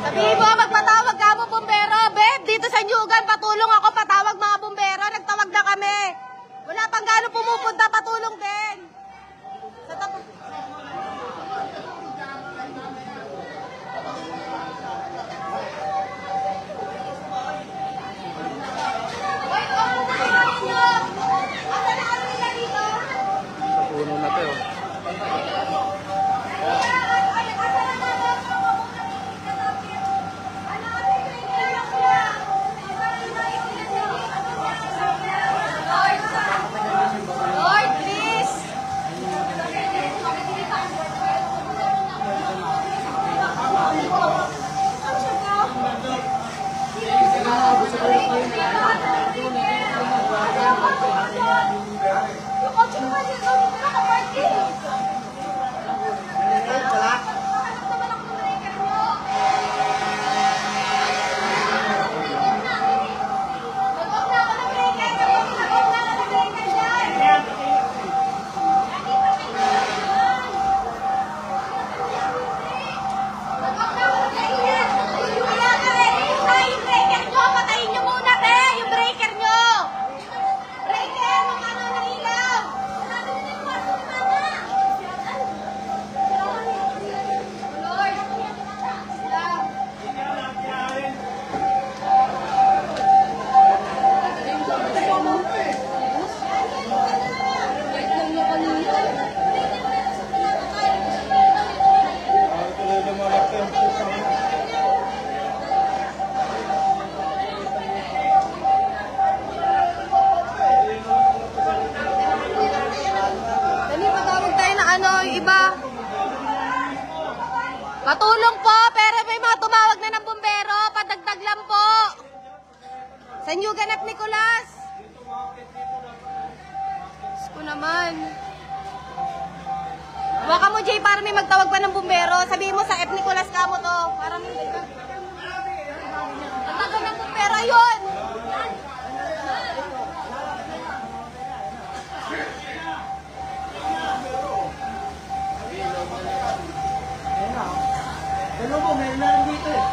Sabihin mo, magpatawag ka mo, bumbero. Babe, dito sa Nyugan, patulong ako, patawag mga bumbero. Nagtawag na kami. Wala pang gano'n pumupunta, patulong din. Sa tapos. Puno na to. Lord, please. Patulong po, pero may mga tumawag na ng bumbero. Padagdag lang po. Sa Nyugan at Nicolas. Diyos ko naman. Baka mo, Jay, para may magtawag pa ng bumbero. Sabihin mo sa F. Nicolas ka mo to. Para may magtawag ng bumbero yun. Ano po, may nalang dito eh.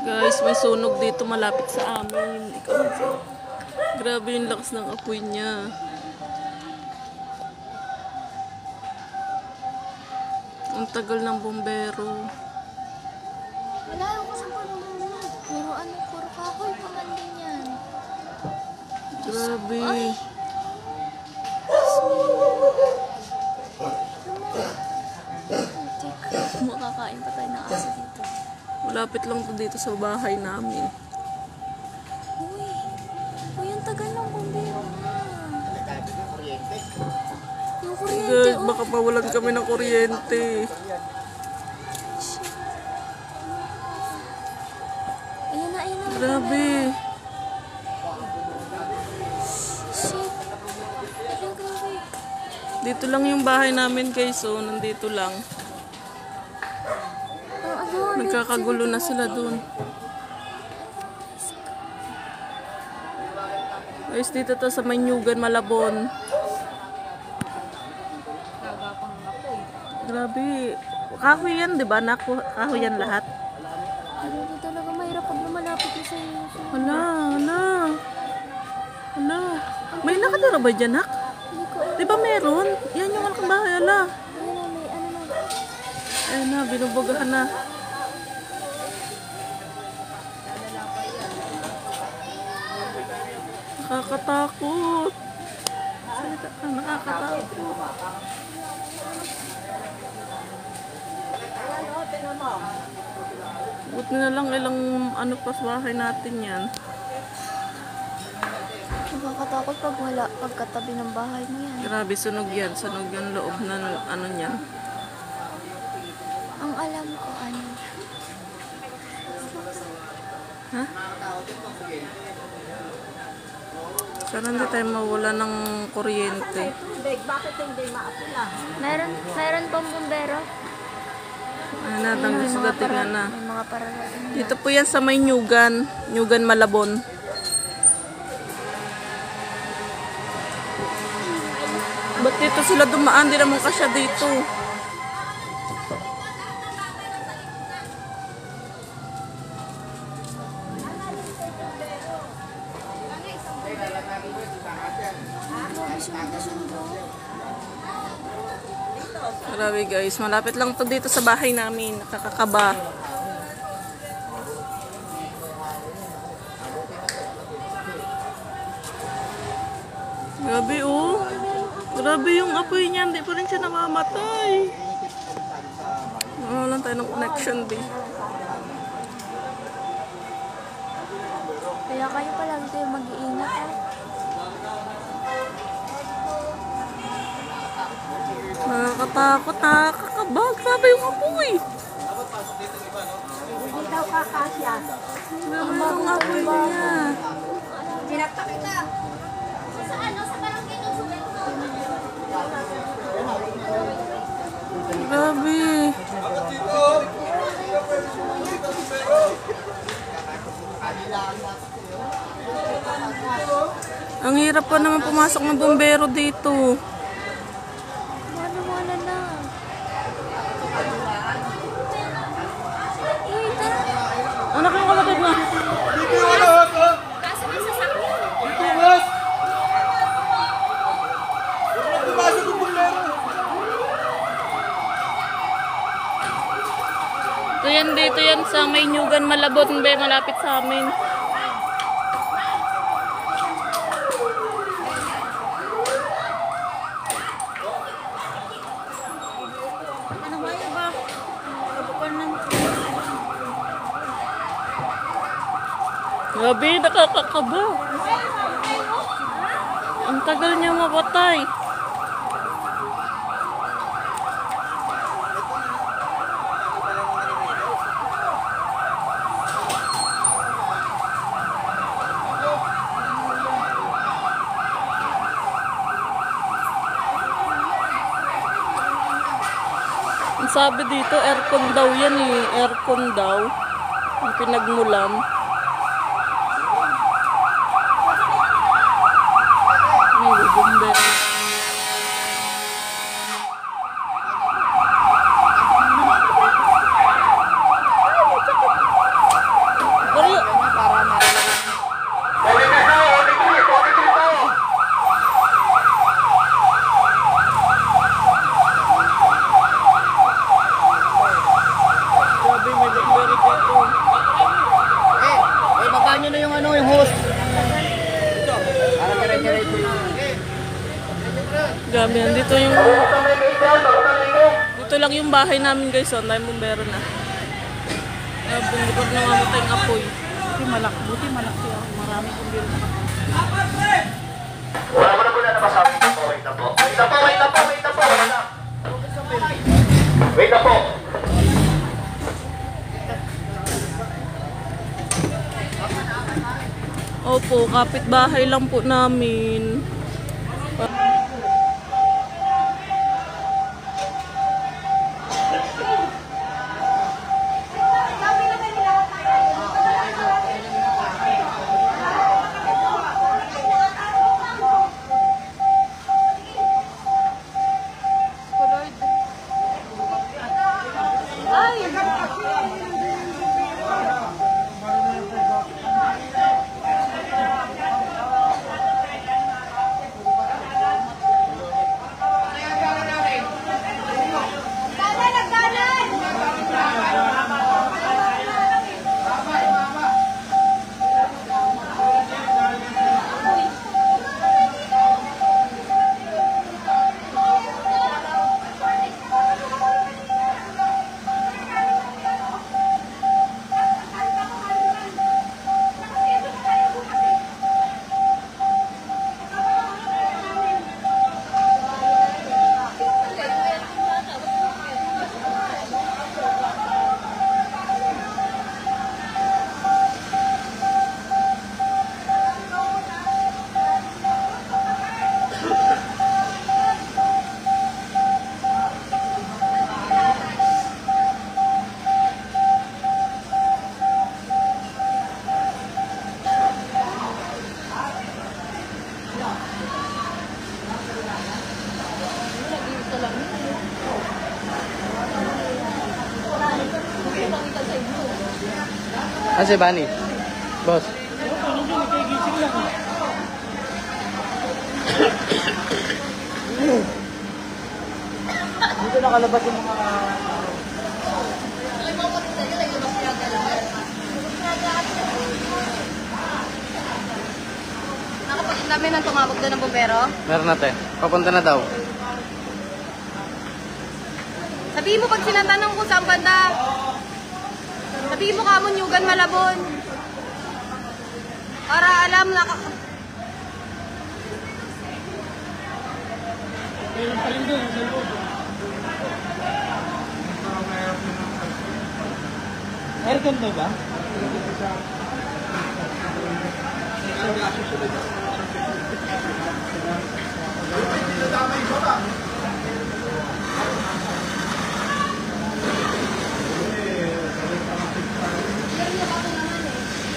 Guys, may sunog dito malapit sa amin. Grabe yung lakas ng apoy niya. Ang tagal ng bumbero. Wala ako sa panunod. Puro ano, puro kahoy pa man din yan. Grabe. Ay. Makakain pa tayo ng aso dito. Malapit lang to dito sa bahay namin. Uy. Uy, ang tagal ng bumbero na. Yung kuryente, Guys, oh. baka mawalan kami ng kuryente. Ayan na, ayan na. Grabe. Shit. Ayan, grabe. Dito lang yung bahay namin guys, so nandito lang. Nagkakagulo na sila dun. Guys, dito to sa may Nyugan, Malabon. Grabe. Kahoy yan, di ba? Kahoy yan lahat. Grabe talaga, mahirap pag lumalapit na sa iyo. Hala, hala. Hala. May nakatira ba dyan, Nak? Hindi ko alam. Di ba meron? Yan yung malaking bahay, hala. Ayan na, may ano na. Ayun na, binubagahan na. Nakakatakot. Salita ka, nakakatakot. Buti na lang ilang ano pa sa bahay natin yan. Nakakatakot pag wala, pagkatabi ng bahay mo yan. Grabe, sunog yan. Sunog yung loob na ano niyan. Ang alam ko, ano. Ha? Sana hindi tayo mawala ng kuryente. Meron pong bumbero. Ay, natanggal sa datingan na. May mga pararating. Dito po yan sa may Nyugan. Nyugan, Malabon. Ba't dito sila dumaan? Di naman kasya dito. Grabe guys, malapit lang to dito sa bahay namin. Nakakakaba. Grabe oh. Grabe yung apoy niya. Hindi pa rin siya namamatay. Walang tayo ng connection din. Kaya kayo palagi kayo mag-iingat eh. Nakakatakot, nakakakaba. Grabe yung apoy. Hindi daw kakasya. Grabe yung apoy niya. Pinakta kita. Grabe. Ang hirap pa naman pumasok ng bumbero dito. Wala na. Uy, tara. Anak yung kalagad na. Dito yung ano, boss, oh. Dito, boss. Huwag na pumasok yung bumbero. So yan dito yan sa may Nyugan, Malabon, be, malapit sa amin. Grabe, nakakakaba. Ang tagal niya mapatay. Ang sabi dito, aircon daw yan eh. Aircon daw. Ang pinagmulan. May bumbero. Grabe, may bumbero dito. Baba nyo na yung ano, yung hose. Para kare-kare. Grabe, dito yung... Dito lang yung bahay namin guys. So, may bumbero na. Grabe, hindi ko nangamatay ang apoy. Buti malaki. Marami bumbero na. Wala mo na po na nabasabi. Wait na po. Wait na po. Wala na. Wait na po. Opo, kapitbahay lang po namin. Ah, si Bunny. Boss. Dito nakalabas yung mga... Nakapagin kami nang tumawag doon ng bumbero. Meron natin. Papunta na daw. Sabihin mo pag sinatanong kung saan banda. Sabihin mo kamon Nyugan Malabon. Para alam na... Aircon to ba?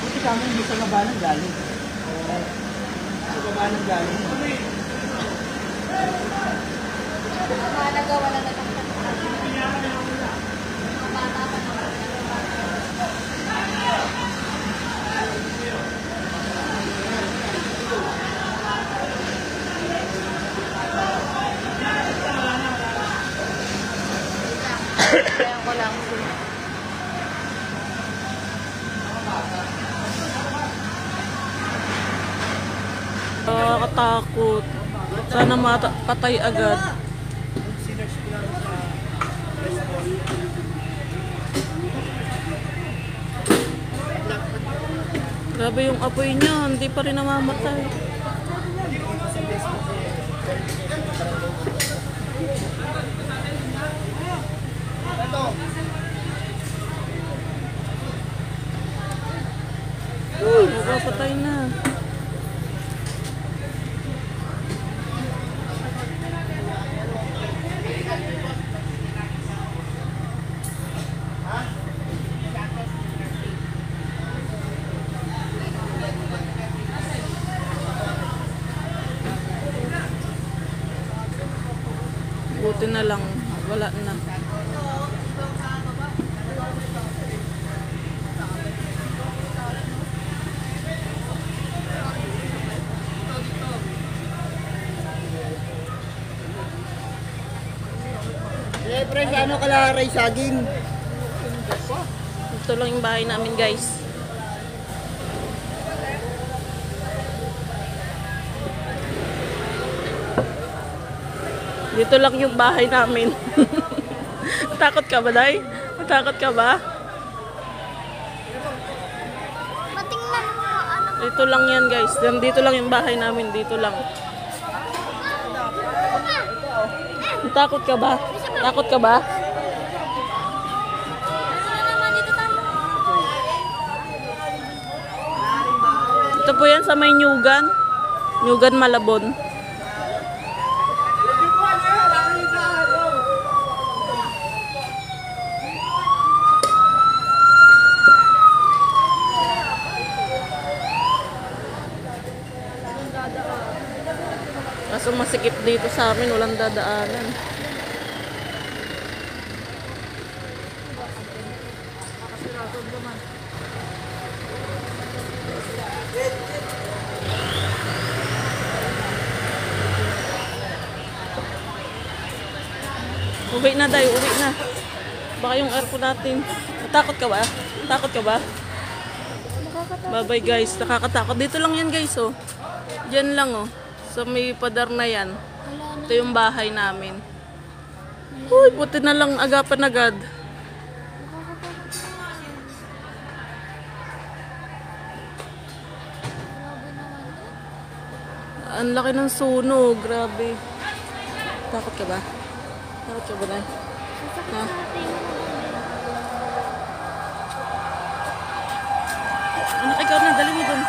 Buti kami hindi sa baba ng galing. Sa baba ng galing. Nagawa na lang. Kaya ko lang. Nakakatakot. Sana patay agad. Grabe yung apoy niya, hindi pa rin namamatay. Uy, mapapatay na. Buti na lang, wala na. Pre, ano kalaray saging? Ito lang yung bahay namin, guys. Dito lang yung bahay namin. Takot ka ba, Day? Takot ka ba? Matingnan mo ano. Dito lang yan, guys. Dito lang yung bahay namin. Dito lang. Takot ka ba? Takot ka ba? Ano naman dito tayo? Ito po yan sa may Nyugan. Nyugan Malabon. Kaso masikip dito sa amin, walang dadaanan. Uwi na, Day, uwi na. Baka yung aircon natin. Takot ka ba? Takot ka ba? Bye-bye, guys. Nakakatakot. Dito lang yan, guys, oh. Diyan lang, oh. Sa may padar na yan. Ito yung bahay namin. Uy, buti na lang agapan agad. Ang laki ng sunog, grabe. Takot ka ba? Takot ka ba na? Ha? Anak, ikaw na, dali mo dun.